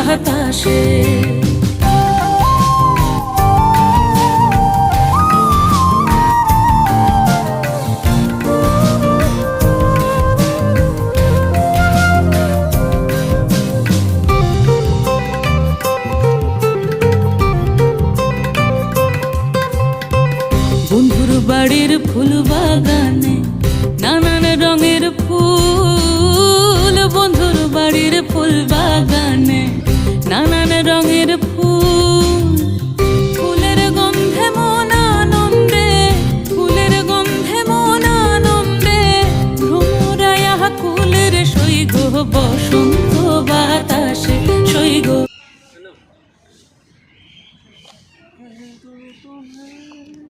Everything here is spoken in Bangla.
বাতাসে। বন্ধুর বাড়ির ফুল বাগানে নানান রঙের ফুল, বন্ধুর বাড়ির ফুল বাগানে নানান রঙের ফুল। ফুলের গন্ধে মন আনন্দে, ফুলের গন্ধে মন আনন্দে ভ্রমরায়া কুলের সৈগ বসন্ত বাতাসে সৈগ।